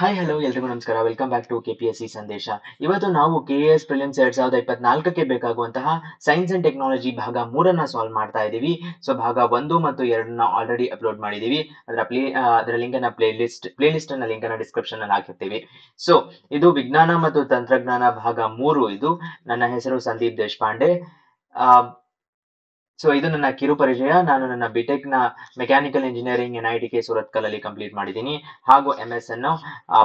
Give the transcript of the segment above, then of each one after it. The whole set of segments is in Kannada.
ಹಾಯ್ ಹಲೋ ಎಲ್ರಿಗೂ ನಮಸ್ಕಾರ. ವೆಲ್ಕಮ್ ಬ್ಯಾಕ್ ಟು ಕೆಪಿಎಸ್ಸಿ ಸಂದೇಶ. ಇವತ್ತು ನಾವು ಕೆಎಎಸ್ ಪ್ರಿಲಿಮ್ಸ್ 2024ಕ್ಕೆ ಬೇಕಾಗುವಂತಹ ಸೈನ್ಸ್ ಅಂಡ್ ಟೆಕ್ನಾಲಜಿ ಭಾಗ 3 ಸಾಲ್ವ್ ಮಾಡ್ತಾ ಇದ್ದೀವಿ. ಸೊ ಭಾಗ 1 ಮತ್ತು 2 ಆಲ್ರೆಡಿ ಅಪ್ಲೋಡ್ ಮಾಡಿದೀವಿ. ಅದರ ಲಿಂಕ್ ಅನ್ನ ಪ್ಲೇಲಿಸ್ಟ್ ಅನ್ನ ಲಿಂಕ್ ಅನ್ನ ಡಿಸ್ಕ್ರಿಪ್ಷನ್ ಅಲ್ಲಿ ಹಾಕಿರ್ತೀವಿ. ಸೊ ಇದು ವಿಜ್ಞಾನ ಮತ್ತು ತಂತ್ರಜ್ಞಾನ ಭಾಗ 3. ಇದು ನನ್ನ ಹೆಸರು ಸಂದೀಪ್ ದೇಶಪಾಂಡೆ. ಸೊ ಇದು ನನ್ನ ಕಿರು ಪರಿಚಯ. ನಾನು ನನ್ನ ಬಿಟೆಕ್ ನ ಮೆಕ್ಯಾನಿಕಲ್ ಇಂಜಿನಿಯರಿಂಗ್ NITK ಸೂರತ್ಕಲ್ ಅಲ್ಲಿ ಕಂಪ್ಲೀಟ್ ಮಾಡಿದ್ದೀನಿ. ಹಾಗೂ MS ಅನ್ನು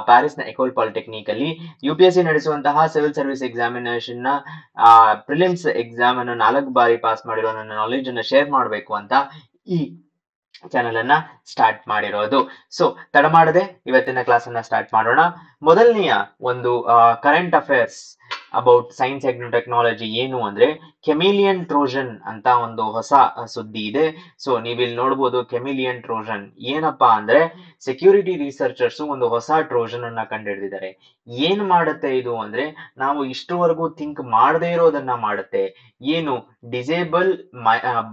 ಪ್ಯಾರಿಸ್ ನ ಎಕೋಲ್ ಪಾಲಿಟೆಕ್ನಿಕ್ ಅಲ್ಲಿ UPSC ನಡೆಸುವಂತಹ ಸಿವಿಲ್ ಸರ್ವಿಸ್ ಎಕ್ಸಾಮಿನೇಷನ್ ನ ಪ್ರಿಲಿಮ್ಸ್ ಎಕ್ಸಾಮ್ ಅನ್ನು 4 ಬಾರಿ ಪಾಸ್ ಮಾಡಿರೋ ನನ್ನ ನಾಲೆಜ್ ಅನ್ನು ಶೇರ್ ಮಾಡಬೇಕು ಅಂತ ಈ ಚಾನೆಲ್ ಅನ್ನ ಸ್ಟಾರ್ಟ್ ಮಾಡಿರೋದು. ಸೊ ತಡ ಮಾಡದೆ ಇವತ್ತಿನ ಕ್ಲಾಸ್ ಅನ್ನ ಸ್ಟಾರ್ಟ್ ಮಾಡೋಣ. ಮೊದಲನೆಯ ಒಂದು current affairs about science and technology ಏನು ಅಂದ್ರೆ ಕೆಮಿಲಿಯನ್ ಟ್ರೋಜನ್ ಅಂತ ಒಂದು ಹೊಸ ಸುದ್ದಿ ಇದೆ. ಸೊ ನೀವಿಲ್ಲಿ ನೋಡ್ಬೋದು ಕೆಮಿಲಿಯನ್ ಟ್ರೋಜನ್ ಏನಪ್ಪಾ ಅಂದ್ರೆ ಸೆಕ್ಯೂರಿಟಿ ರಿಸರ್ಚರ್ಸ್ ಒಂದು ಹೊಸ ಟ್ರೋಜನ್ ಅನ್ನ ಕಂಡುಹಿಡಿದಿದ್ದಾರೆ. ಏನ್ ಮಾಡುತ್ತೆ ಇದು ಅಂದ್ರೆ ನಾವು ಇಷ್ಟುವರೆಗೂ ಥಿಂಕ್ ಮಾಡದೇ ಇರೋದನ್ನ ಮಾಡುತ್ತೆ. ಏನು ಡಿಸೇಬಲ್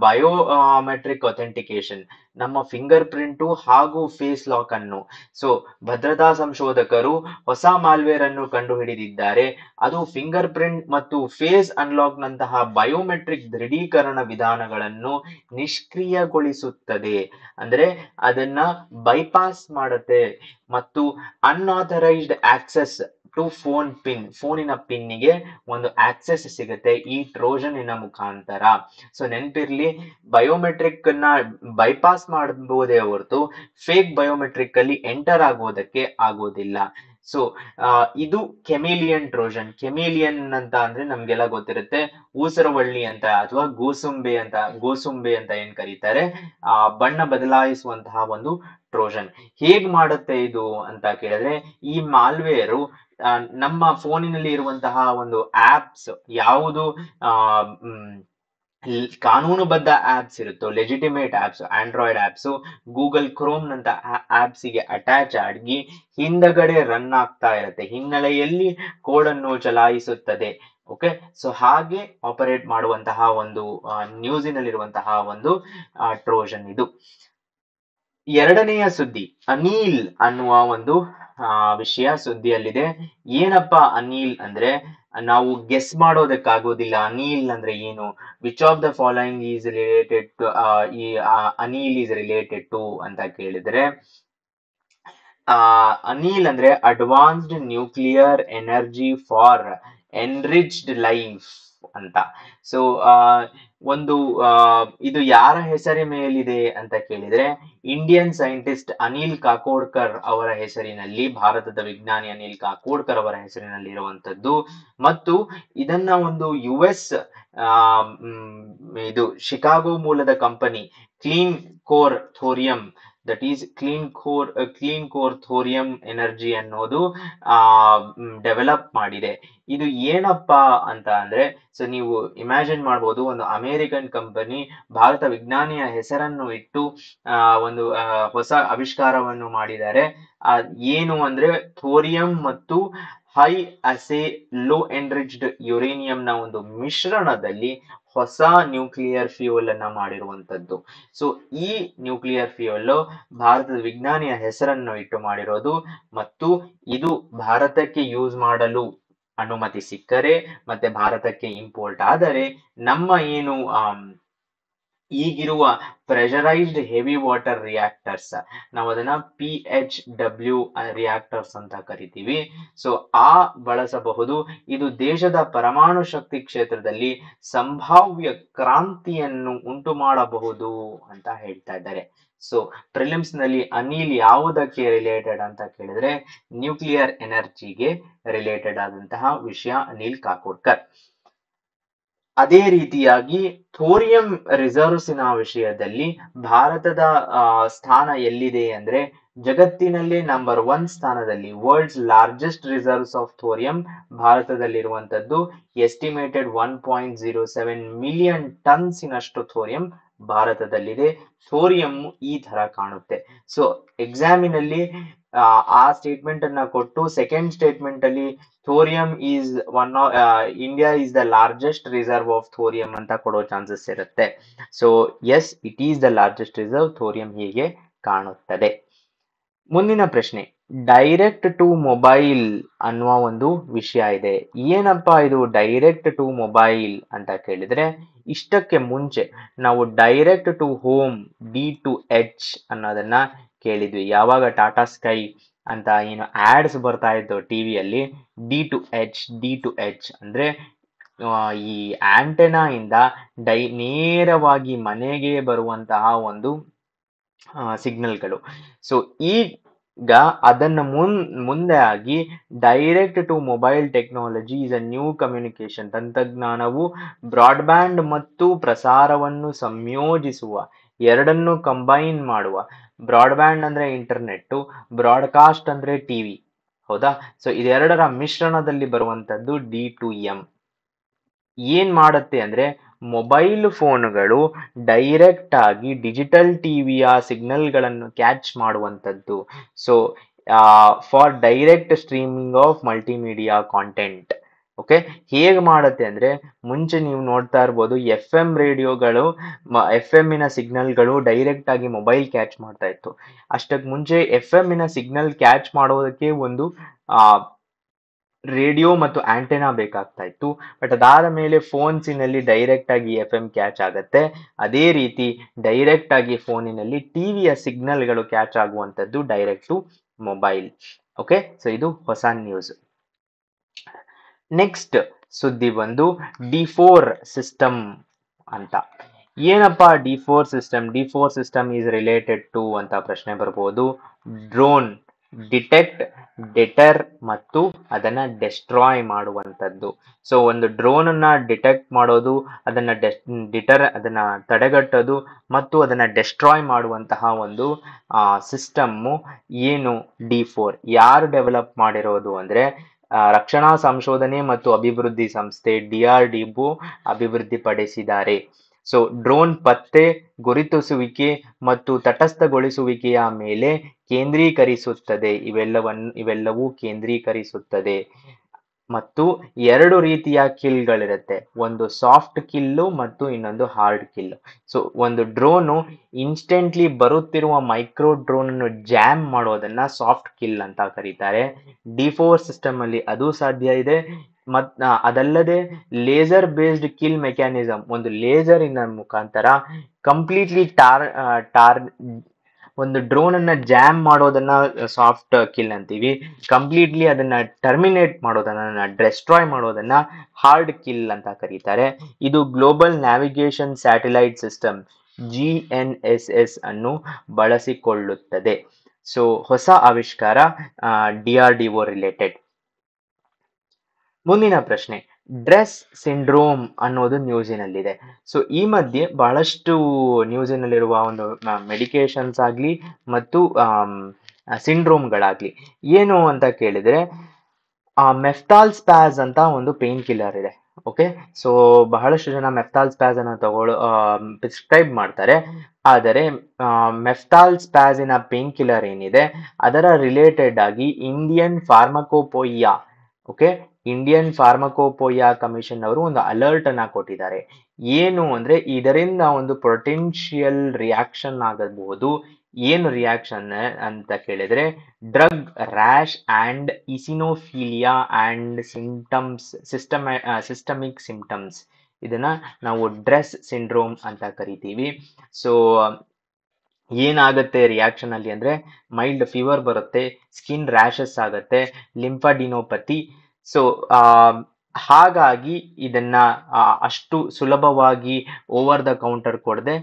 ಬಯೋಮೆಟ್ರಿಕ್ ಅಥೆಂಟಿಕೇಶನ್, ನಮ್ಮ ಫಿಂಗರ್ ಪ್ರಿಂಟು ಹಾಗೂ ಫೇಸ್ ಲಾಕ್ ಅನ್ನು. ಸೊ ಭದ್ರತಾ ಸಂಶೋಧಕರು ಹೊಸ ಮಾಲ್ವೇರ್ ಅನ್ನು ಕಂಡು ಹಿಡಿದಿದ್ದಾರೆ. ಅದು ಫಿಂಗರ್ ಪ್ರಿಂಟ್ ಮತ್ತು ಫೇಸ್ ಅನ್ಲಾಕ್ ನಂತಹ ಬಯೋಮೆಟ್ರಿಕ್ ದೃಢೀಕರಣ ವಿಧಾನಗಳನ್ನು ನಿಷ್ಕ್ರಿಯಗೊಳಿಸುತ್ತದೆ. ಅಂದ್ರೆ ಅದನ್ನ ಬೈಪಾಸ್ ಮಾಡುತ್ತೆ ಮತ್ತು ಅನ್ಆಥರೈಸ್ಡ್ ಆಕ್ಸೆಸ್ ಟು ಫೋನಿನ ಪಿನ್ನಿಗೆ ಒಂದು ಆಕ್ಸೆಸ್ ಸಿಗುತ್ತೆ ಈ ಟ್ರೋಜನಿನ ಮುಖಾಂತರ. ಸೊ ನೆನಪಿರ್ಲಿ, ಬಯೋಮೆಟ್ರಿಕ್ ನ ಬೈಪಾಸ್ ಮಾಡಬಹುದೇ ಹೊರತು ಫೇಕ್ ಬಯೋಮೆಟ್ರಿಕ್ ಅಲ್ಲಿ ಎಂಟರ್ ಆಗೋದಕ್ಕೆ ಆಗೋದಿಲ್ಲ. ಸೊ ಇದು ಕೆಮಿಲಿಯನ್ ಟ್ರೋಜನ್. ಕೆಮಿಲಿಯನ್ ಅಂತ ಅಂದ್ರೆ ನಮ್ಗೆಲ್ಲ ಗೊತ್ತಿರುತ್ತೆ, ಊಸರವಳ್ಳಿ ಅಂತ ಅಥವಾ ಗೋಸುಂಬೆ ಅಂತ ಏನ್ ಕರೀತಾರೆ, ಬಣ್ಣ ಬದಲಾಯಿಸುವಂತಹ ಒಂದು ಟ್ರೋಜನ್. ಹೇಗ್ ಮಾಡುತ್ತೆ ಇದು ಅಂತ ಕೇಳಿದ್ರೆ, ಈ ಮಾಲ್ವೇರು ನಮ್ಮ ಫೋನಿನಲ್ಲಿ ಇರುವಂತಹ ಒಂದು ಆಪ್ಸ್ ಯಾವುದು ಕಾನೂನುಬದ್ಧ ಆಪ್ಸ್ ಇರುತ್ತೋ, legitimate apps, Android apps, Google Chrome ನಂತ ಆಪ್ಸ್ ಗೆ ಅಟ್ಯಾಚ್ ಆಗಿ ಹಿಂದಗಡೆ ರನ್ ಆಗ್ತಾ ಇರುತ್ತೆ, ಹಿನ್ನೆಲೆಯಲ್ಲಿ ಕೋಡ್ ಅನ್ನು ಚಲಾಯಿಸುತ್ತದೆ. ಓಕೆ, ಸೊ ಹಾಗೆ ಆಪರೇಟ್ ಮಾಡುವಂತಹ ಒಂದು ನ್ಯೂಸಿನಲ್ಲಿರುವಂತಹ ಒಂದು ಟ್ರೋಜನ್ ಇದು. ಎರಡನೆಯ ಸುದ್ದಿ ಅನಿಲ್ ಅನ್ನುವ ಒಂದು ವಿಷಯ ಸುದ್ದಿಯಲ್ಲಿದೆ. ಏನಪ್ಪಾ ಅನಿಲ್ ಅಂದ್ರೆ ನಾವು ಗೆಸ್ ಮಾಡೋದಕ್ಕಾಗೋದಿಲ್ಲ ಅನಿಲ್ ಅಂದ್ರೆ ಏನು. Which of the following is related to, ಈ ಅನಿಲ್ ಈಸ್ ರಿಲೇಟೆಡ್ ಟು ಅಂತ ಕೇಳಿದ್ರೆ, ಅನಿಲ್ ಅಂದ್ರೆ advanced nuclear energy for enriched life ಅಂತ. ಸೊ ಒಂದು ಇದು ಯಾರ ಹೆಸರಿ ಮೇಲಿದೆ ಅಂತ ಕೇಳಿದ್ರೆ, ಇಂಡಿಯನ್ ಸೈಂಟಿಸ್ಟ್ ಅನಿಲ್ ಕಾಕೋಡ್ಕರ್ ಅವರ ಹೆಸರಿನಲ್ಲಿ, ಭಾರತದ ವಿಜ್ಞಾನಿ ಅನಿಲ್ ಕಾಕೋಡ್ಕರ್ ಅವರ ಹೆಸರಿನಲ್ಲಿ ಇರುವಂತದ್ದು. ಮತ್ತು ಇದನ್ನ ಒಂದು US ಇದು ಶಿಕಾಗೋ ಮೂಲದ company clean core thorium, that is clean core thorium energy ಅನ್ನೋದು ಡೆವಲಪ್ ಮಾಡಿದೆ. ಇದು ಏನಪ್ಪಾ ಅಂತ ಅಂದ್ರೆ, ಸೊ ನೀವು ಇಮ್ಯಾಜಿನ್ ಮಾಡ್ಬೋದು, ಒಂದು ಅಮೆರಿಕನ್ ಕಂಪನಿ ಭಾರತ ವಿಜ್ಞಾನಿಯ ಹೆಸರನ್ನು ಇಟ್ಟು ಒಂದು ಹೊಸ ಆವಿಷ್ಕಾರವನ್ನು ಮಾಡಿದ್ದಾರೆ. ಏನು ಅಂದ್ರೆ ಥೋರಿಯಂ ಮತ್ತು ಹೈ ಅಸೆ ಲೋ ಎನ್ರಿಚ್ಡ್ ಯುರೇನಿಯಂ ನ ಒಂದು ಮಿಶ್ರಣದಲ್ಲಿ ಹೊಸ ನ್ಯೂಕ್ಲಿಯರ್ ಫ್ಯೂಯಲ್ ಅನ್ನ ಮಾಡಿರುವಂತದ್ದು. ಸೊ ಈ ನ್ಯೂಕ್ಲಿಯರ್ ಫ್ಯೂಯಲ್ ಭಾರತದ ವಿಜ್ಞಾನಿಯ ಹೆಸರನ್ನು ಇಟ್ಟು ಮಾಡಿರೋದು. ಮತ್ತು ಇದು ಭಾರತಕ್ಕೆ ಯೂಸ್ ಮಾಡಲು ಅನುಮತಿ ಸಿಕ್ಕರೆ ಮತ್ತೆ ಭಾರತಕ್ಕೆ ಇಂಪೋರ್ಟ್ ಆದರೆ ನಮ್ಮ ಏನು ಈಗಿರುವ ಪ್ರೆಷರೈಸ್ಡ್ ಹೆವಿ ವಾಟರ್ ರಿಯಾಕ್ಟರ್ಸ್, ನಾವು ಅದನ್ನ PHW ರಿಯಾಕ್ಟರ್ಸ್ ಅಂತ ಕರಿತೀವಿ. ಸೊ ಬಳಸಬಹುದು. ಇದು ದೇಶದ ಪರಮಾಣು ಶಕ್ತಿ ಕ್ಷೇತ್ರದಲ್ಲಿ ಸಂಭಾವ್ಯ ಕ್ರಾಂತಿಯನ್ನು ಉಂಟು ಮಾಡಬಹುದು ಅಂತ ಹೇಳ್ತಾ ಇದ್ದಾರೆ. ಸೊ ಪ್ರಿಲಿಮ್ಸ್ ನಲ್ಲಿ ಅನಿಲ್ ಯಾವುದಕ್ಕೆ ರಿಲೇಟೆಡ್ ಅಂತ ಕೇಳಿದ್ರೆ, ನ್ಯೂಕ್ಲಿಯರ್ ಎನರ್ಜಿಗೆ ರಿಲೇಟೆಡ್ ಆದಂತಹ ವಿಷಯ ಅನಿಲ್ ಕಾಕೋಡ್ಕರ್. ಅದೇ ರೀತಿಯಾಗಿ ಥೋರಿಯಂ ರಿಸರ್ವ್ಸಿನ ವಿಷಯದಲ್ಲಿ ಭಾರತದ ಸ್ಥಾನ ಎಲ್ಲಿದೆ ಅಂದ್ರೆ, ಜಗತ್ತಿನಲ್ಲೇ ನಂಬರ್ 1 ಸ್ಥಾನದಲ್ಲಿ, world's largest reserves of thorium ಭಾರತದಲ್ಲಿರುವಂತದ್ದು. ಎಸ್ಟಿಮೇಟೆಡ್ 1.07 ಮಿಲಿಯನ್ ಟನ್ಸ್ ಇನಷ್ಟು ಥೋರಿಯಂ ಭಾರತದಲ್ಲಿದೆ. ಥೋರಿಯಂ ಈ ತರ ಕಾಣುತ್ತೆ. ಸೊ ಎಕ್ಸಾಮಿನಲ್ಲಿ ಆ ಸ್ಟೇಟ್ಮೆಂಟ್ ಅನ್ನ ಕೊಟ್ಟು ಸೆಕೆಂಡ್ ಸ್ಟೇಟ್ಮೆಂಟ್ ಅಲ್ಲಿ thorium is India is the largest reserve of thorium ಅಂತ ಕೊಡೋ ಚಾನ್ಸಸ್ ಇರುತ್ತೆ. So yes, it is the largest reserve. Thorium ಹೀಗೆ ಕಾಣುತ್ತದೆ. ಮುಂದಿನ ಪ್ರಶ್ನೆ, ಡೈರೆಕ್ಟ್ ಟು ಮೊಬೈಲ್ ಅನ್ನುವ ಒಂದು ವಿಷಯ ಇದೆ. ಏನಪ್ಪಾ ಇದು ಡೈರೆಕ್ಟ್ ಟು ಮೊಬೈಲ್ ಅಂತ ಕೇಳಿದ್ರೆ, ಇಷ್ಟಕ್ಕೆ ಮುಂಚೆ ನಾವು ಡೈರೆಕ್ಟ್ ಟು ಹೋಮ್ D2H ಅನ್ನೋದನ್ನ ಕೇಳಿದ್ವಿ. ಯಾವಾಗ ಟಾಟಾ ಸ್ಕೈ ಅಂತ ಏನು ಆಡ್ಸ್ ಬರ್ತಾ ಇತ್ತು ಟಿವಿಯಲ್ಲಿ, ಡಿ ಟು ಎಚ್ ಅಂದ್ರೆ ಈ ಆಂಟೆನಾ ಇಂದ ನೇರವಾಗಿ ಮನೆಗೆ ಬರುವಂತಹ ಒಂದು ಸಿಗ್ನಲ್ಗಳು. ಸೊ ಈಗ ಅದನ್ನ ಮುಂದೆ ಆಗಿ direct to mobile technology is a new communication ತಂತ್ರಜ್ಞಾನವು ಬ್ರಾಡ್ಬ್ಯಾಂಡ್ ಮತ್ತು ಪ್ರಸಾರವನ್ನು ಸಂಯೋಜಿಸುವ, ಎರಡನ್ನು ಕಂಬೈನ್ ಮಾಡುವ. ಬ್ರಾಡ್ಬ್ಯಾಂಡ್ ಅಂದ್ರೆ ಇಂಟರ್ನೆಟ್, ಬ್ರಾಡ್ಕಾಸ್ಟ್ ಅಂದ್ರೆ ಟಿವಿ, ಹೌದಾ? ಸೊ ಇದೆರಡರ ಮಿಶ್ರಣದಲ್ಲಿ ಬರುವಂತದ್ದು D2M. ಏನ್ ಮಾಡುತ್ತೆ ಅಂದ್ರೆ ಮೊಬೈಲ್ ಫೋನ್ಗಳು ಡೈರೆಕ್ಟ್ ಆಗಿ ಡಿಜಿಟಲ್ ಟಿವಿಯ ಸಿಗ್ನಲ್ಗಳನ್ನು ಕ್ಯಾಚ್ ಮಾಡುವಂಥದ್ದು. So for direct streaming of multimedia content. Okay, ಹೇಗೆ ಮಾಡುತ್ತೆ ಅಂದ್ರೆ ಮುಂಚೆ ನೀವು ನೋಡ್ತಾ ಇರ್ಬೋದು FM ರೇಡಿಯೋಗಳು, FM ಸಿಗ್ನಲ್ಗಳು ಡೈರೆಕ್ಟ್ ಆಗಿ ಮೊಬೈಲ್ ಕ್ಯಾಚ್ ಮಾಡ್ತಾ ಇತ್ತು. ಅಷ್ಟಕ್ಕೆ ಮುಂಚೆ FM ಸಿಗ್ನಲ್ ಕ್ಯಾಚ್ ಮಾಡೋದಕ್ಕೆ ಒಂದು ರೇಡಿಯೋ ಮತ್ತು ಆಂಟೆನಾ ಬೇಕಾಗ್ತಾ ಇತ್ತು. ಬಟ್ ಅದಾದ ಮೇಲೆ ಫೋನ್ಸಿನಲ್ಲಿ ಡೈರೆಕ್ಟ್ ಆಗಿ FM ಕ್ಯಾಚ್ ಆಗತ್ತೆ. ಅದೇ ರೀತಿ ಡೈರೆಕ್ಟ್ ಆಗಿ ಫೋನಿನಲ್ಲಿ ಟಿವಿಯ ಸಿಗ್ನಲ್ಗಳು ಕ್ಯಾಚ್ ಆಗುವಂಥದ್ದು direct to mobile. Okay, so ಇದು ಹೊಸ ನ್ಯೂಸ್. ನೆಕ್ಸ್ಟ್ ಸುದ್ದಿ ಬಂದು D4 ಸಿಸ್ಟಮ್ ಅಂತ. ಏನಪ್ಪಾ D4 system? D4 system is related to ಅಂತ ಪ್ರಶ್ನೆ ಬರ್ಬೋದು. ಡ್ರೋನ್ ಡಿಟೆಕ್ಟ್, ಡಿಟರ್ ಮತ್ತು ಅದನ್ನ ಡೆಸ್ಟ್ರಾಯ್ ಮಾಡುವಂಥದ್ದು. ಸೊ ಒಂದು ಡ್ರೋನ್ ಅನ್ನ ಡಿಟೆಕ್ಟ್ ಮಾಡೋದು, ಅದನ್ನ ಅದನ್ನ ತಡೆಗಟ್ಟೋದು ಮತ್ತು ಅದನ್ನ ಡೆಸ್ಟ್ರಾಯ್ ಮಾಡುವಂತಹ ಒಂದು ಸಿಸ್ಟಮ್ಮು ಏನು D4. ಯಾರು ಡೆವಲಪ್ ಮಾಡಿರೋದು ಅಂದ್ರೆ ರಕ್ಷಣಾ ಸಂಶೋಧನೆ ಮತ್ತು ಅಭಿವೃದ್ಧಿ ಸಂಸ್ಥೆ DRDO ಅಭಿವೃದ್ಧಿಪಡಿಸಿದ್ದಾರೆ. ಸೊ ಡ್ರೋನ್ ಪತ್ತೆ, ಗುರುತಿಸುವಿಕೆ ಮತ್ತು ತಟಸ್ಥಗೊಳಿಸುವಿಕೆಯ ಮೇಲೆ ಕೇಂದ್ರೀಕರಿಸುತ್ತದೆ. ಇವೆಲ್ಲವೂ ಕೇಂದ್ರೀಕರಿಸುತ್ತದೆ. ಮತ್ತು ಎರಡು ರೀತಿಯ ಕಿಲ್ಗಳಿರುತ್ತೆ, ಒಂದು ಸಾಫ್ಟ್ ಕಿಲ್ಲು ಮತ್ತು ಇನ್ನೊಂದು ಹಾರ್ಡ್ ಕಿಲ್. ಸೊ ಒಂದು ಡ್ರೋನು ಇನ್ಸ್ಟೆಂಟ್ಲಿ ಬರುತ್ತಿರುವ ಮೈಕ್ರೋ ಡ್ರೋನ್ ಅನ್ನು ಜಾಮ್ ಮಾಡೋದನ್ನ ಸಾಫ್ಟ್ ಕಿಲ್ ಅಂತ ಕರೀತಾರೆ. D4 ಸಿಸ್ಟಮ್ ಅಲ್ಲಿ ಅದು ಸಾಧ್ಯ ಇದೆ. ಅದಲ್ಲದೆ ಲೇಸರ್ ಬೇಸ್ಡ್ ಕಿಲ್ ಮೆಕ್ಯಾನಿಸಮ್, ಒಂದು ಲೇಸರ್ ಇನ ಮುಖಾಂತರ ಕಂಪ್ಲೀಟ್ಲಿ ಒಂದು ಡ್ರೋನ್ ಅನ್ನ ಜಾಮ್ ಮಾಡೋದನ್ನ ಸಾಫ್ಟ್ ಕಿಲ್ ಅಂತೀವಿ. ಕಂಪ್ಲೀಟ್ಲಿ ಅದನ್ನ ಟರ್ಮಿನೇಟ್ ಮಾಡೋದನ್ನ, ಡೆಸ್ಟ್ರಾಯ್ ಮಾಡೋದನ್ನ ಹಾರ್ಡ್ ಕಿಲ್ ಅಂತ ಕರೀತಾರೆ. ಇದು global navigation satellite system GNSS ಅನ್ನು ಬಳಸಿಕೊಳ್ಳುತ್ತದೆ. ಸೊ ಹೊಸ ಆವಿಷ್ಕಾರ DRDO ರಿಲೇಟೆಡ್. ಮುಂದಿನ ಪ್ರಶ್ನೆ, ಡ್ರೆಸ್ ಸಿಂಡ್ರೋಮ್ ಅನ್ನೋದು ನ್ಯೂಸಿನಲ್ಲಿದೆ. ಸೊ ಈ ಮಧ್ಯೆ ಬಹಳಷ್ಟು ನ್ಯೂಸಿನಲ್ಲಿರುವ ಒಂದು ಮೆಡಿಕೇಶನ್ಸ್ ಆಗ್ಲಿ ಮತ್ತು ಸಿಂಡ್ರೋಮ್ಗಳಾಗ್ಲಿ ಏನು ಅಂತ ಕೇಳಿದ್ರೆ, ಮೆಫ್ತಾಲ್ ಸ್ಪ್ಯಾಸ್ ಅಂತ ಒಂದು ಪೇನ್ ಕಿಲ್ಲರ್ ಇದೆ. ಓಕೆ, ಸೊ ಬಹಳಷ್ಟು ಜನ ಮೆಫ್ತಾಲ್ ಸ್ಪ್ಯಾಸ್ ಅನ್ನು ಪ್ರಿಸ್ಕ್ರೈಬ್ ಮಾಡ್ತಾರೆ. ಆದರೆ ಮೆಫ್ತಾಲ್ ಸ್ಪ್ಯಾಸಿನ ಪೇನ್ ಕಿಲ್ಲರ್ ಏನಿದೆ ಅದರ ರಿಲೇಟೆಡ್ ಆಗಿ ಇಂಡಿಯನ್ ಫಾರ್ಮಕೋಪೋಯಿಯಾ, ಓಕೆ, ಇಂಡಿಯನ್ ಫಾರ್ಮಕೋಪೋಯಿಯಾ ಕಮಿಷನ್ ಅವರು ಒಂದು ಅಲರ್ಟ್ ಅನ್ನ ಕೊಟ್ಟಿದ್ದಾರೆ. ಏನು ಅಂದ್ರೆ ಇದರಿಂದ ಒಂದು ಪೊಟೆನ್ಶಿಯಲ್ ರಿಯಾಕ್ಷನ್ ಆಗಬಹುದು. ಏನು ರಿಯಾಕ್ಷನ್ ಅಂತ ಕೇಳಿದ್ರೆ, drug rash and eosinophilia and systemic symptoms. ಇದನ್ನ ನಾವು ಡ್ರೆಸ್ ಸಿಂಡ್ರೋಮ್ ಅಂತ ಕರಿತೀವಿ. ಸೊ ಏನಾಗುತ್ತೆ ರಿಯಾಕ್ಷನ್ ಅಲ್ಲಿ ಅಂದ್ರೆ ಮೈಲ್ಡ್ ಫೀವರ್ ಬರುತ್ತೆ, ಸ್ಕಿನ್ ರ್ಯಾಷಸ್ ಆಗುತ್ತೆ, ಲಿಂಫಾಡಿನೋಪತಿ. ಸೊ ಹಾಗಾಗಿ ಇದನ್ನ ಅಷ್ಟು ಸುಲಭವಾಗಿ ಓವರ್ ದ ಕೌಂಟರ್ ಕೊಡದೆ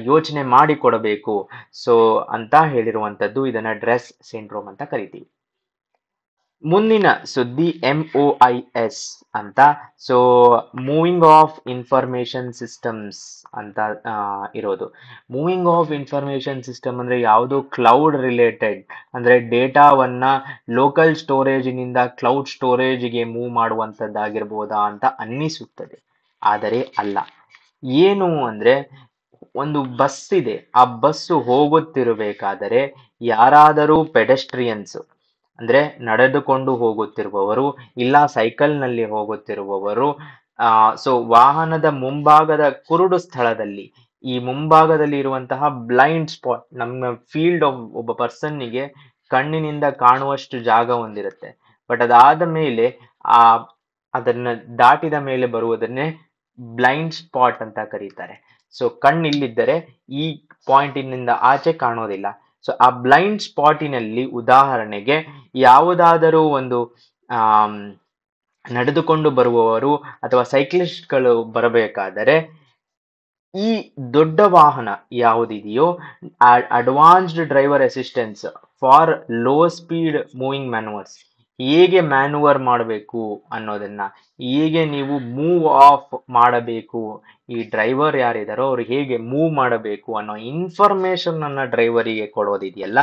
ಯೋಚನೆ ಮಾಡಿ ಕೊಡಬೇಕು ಸೊ ಅಂತ ಹೇಳಿರುವಂತದ್ದು. ಇದನ್ನ ಡ್ರೆಸ್ ಸಿಂಡ್ರೋಮ್ ಅಂತ ಕರಿತೀವಿ. ಮುಂದಿನ ಸುದ್ದಿ MOIS ಅಂತ. So moving of information systems ಅಂತ ಇರೋದು. ಮೂವಿಂಗ್ ಆಫ್ ಇನ್ಫಾರ್ಮೇಶನ್ ಸಿಸ್ಟಮ್ ಅಂದ್ರೆ ಯಾವುದು ಕ್ಲೌಡ್ ರಿಲೇಟೆಡ್, ಅಂದ್ರೆ ಡೇಟಾವನ್ನ ಲೋಕಲ್ ಸ್ಟೋರೇಜಿನಿಂದ ಕ್ಲೌಡ್ ಸ್ಟೋರೇಜ್ಗೆ ಮೂವ್ ಮಾಡುವಂತದ್ದಾಗಿರ್ಬೋದಾ ಅಂತ ಅನ್ನಿಸುತ್ತದೆ, ಆದರೆ ಅಲ್ಲ. ಏನು ಅಂದ್ರೆ ಒಂದು ಬಸ್ ಇದೆ, ಆ ಬಸ್ಸು ಹೋಗುತ್ತಿರಬೇಕಾದರೆ ಯಾರಾದರೂ ಪೆಡೆಸ್ಟ್ರಿಯನ್ಸ್ ಅಂದ್ರೆ ನಡೆದುಕೊಂಡು ಹೋಗುತ್ತಿರುವವರು ಇಲ್ಲ ಸೈಕಲ್ ನಲ್ಲಿ ಹೋಗುತ್ತಿರುವವರು ಸೊ ವಾಹನದ ಮುಂಭಾಗದ ಕುರುಡು ಸ್ಥಳದಲ್ಲಿ, ಈ ಮುಂಭಾಗದಲ್ಲಿ ಇರುವಂತಹ ಬ್ಲೈಂಡ್ ಸ್ಪಾಟ್, ನಮ್ಮ ಫೀಲ್ಡ್ ಆಫ್ ಒಬ್ಬ ಪರ್ಸನ್ನಿಗೆ ಕಣ್ಣಿನಿಂದ ಕಾಣುವಷ್ಟು ಜಾಗ ಹೊಂದಿರುತ್ತೆ. ಬಟ್ ಅದಾದ ಮೇಲೆ ಆ ಅದನ್ನ ದಾಟಿದ ಮೇಲೆ ಬರುವುದನ್ನೇ ಬ್ಲೈಂಡ್ ಸ್ಪಾಟ್ ಅಂತ ಕರೀತಾರೆ. ಸೊ ಕಣ್ಣಿಲ್ಲಿದ್ದರೆ ಈ ಪಾಯಿಂಟಿನಿಂದ ಆಚೆ ಕಾಣೋದಿಲ್ಲ. ಸೊ ಆ ಬ್ಲೈಂಡ್ ಸ್ಪಾಟಿನಲ್ಲಿ ಉದಾಹರಣೆಗೆ ಯಾವುದಾದರೂ ಒಂದು ಆಮ್, ನಡೆದುಕೊಂಡು ಬರುವವರು ಅಥವಾ ಸೈಕ್ಲಿಸ್ಟ್ಗಳು ಬರಬೇಕಾದರೆ ಈ ದೊಡ್ಡ ವಾಹನ ಯಾವುದಿದೆಯೋ advanced driver assistance for low speed moving manoeuvres, ಹೇಗೆ ಮ್ಯಾನುವರ್ ಮಾಡಬೇಕು ಅನ್ನೋದನ್ನ, ಹೇಗೆ ನೀವು ಮೂವ್ ಆಫ್ ಮಾಡಬೇಕು, ಈ ಡ್ರೈವರ್ ಯಾರಿದಾರೋ ಅವ್ರು ಹೇಗೆ ಮೂವ್ ಮಾಡಬೇಕು ಅನ್ನೋ ಇನ್ಫಾರ್ಮೇಶನ್ ಅನ್ನ ಡ್ರೈವರಿಗೆ ಕೊಡೋದಿದೆಯಲ್ಲ,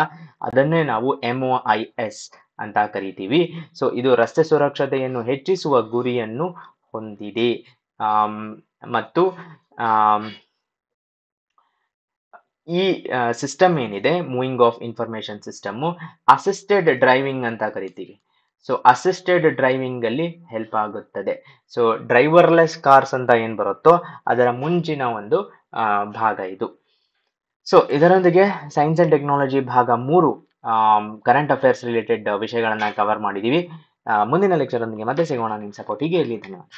ಅದನ್ನೇ ನಾವು MOIS ಅಂತ ಕರಿತೀವಿ. ಸೊ ಇದು ರಸ್ತೆ ಸುರಕ್ಷತೆಯನ್ನು ಹೆಚ್ಚಿಸುವ ಗುರಿಯನ್ನು ಹೊಂದಿದೆ. ಮತ್ತು ಈ ಸಿಸ್ಟಮ್ ಏನಿದೆ, moving of information system, assisted driving ಅಂತ ಕರಿತೀವಿ. ಸೊ ಅಸಿಸ್ಟೆಡ್ ಡ್ರೈವಿಂಗ್ ಅಲ್ಲಿ ಹೆಲ್ಪ್ ಆಗುತ್ತದೆ. ಸೊ ಡ್ರೈವರ್ಲೆಸ್ ಕಾರ್ಸ್ ಅಂತ ಏನ್ ಬರುತ್ತೋ ಅದರ ಮುಂಚಿನ ಒಂದು ಭಾಗ ಇದು. ಸೊ ಇದರೊಂದಿಗೆ ಸೈನ್ಸ್ ಅಂಡ್ ಟೆಕ್ನಾಲಜಿ ಭಾಗ 3 ಕರೆಂಟ್ ಅಫೇರ್ಸ್ ರಿಲೇಟೆಡ್ ವಿಷಯಗಳನ್ನ ಕವರ್ ಮಾಡಿದೀವಿ. ಮುಂದಿನ ಲೆಕ್ಚರ್ ಒಂದಿಗೆ ಮತ್ತೆ ಸಿಗೋಣ. ನಿಮ್ಮ ಸಪೋರ್ಟ್ ಹೀಗೆ ಇರಲಿ. ಧನ್ಯವಾದ.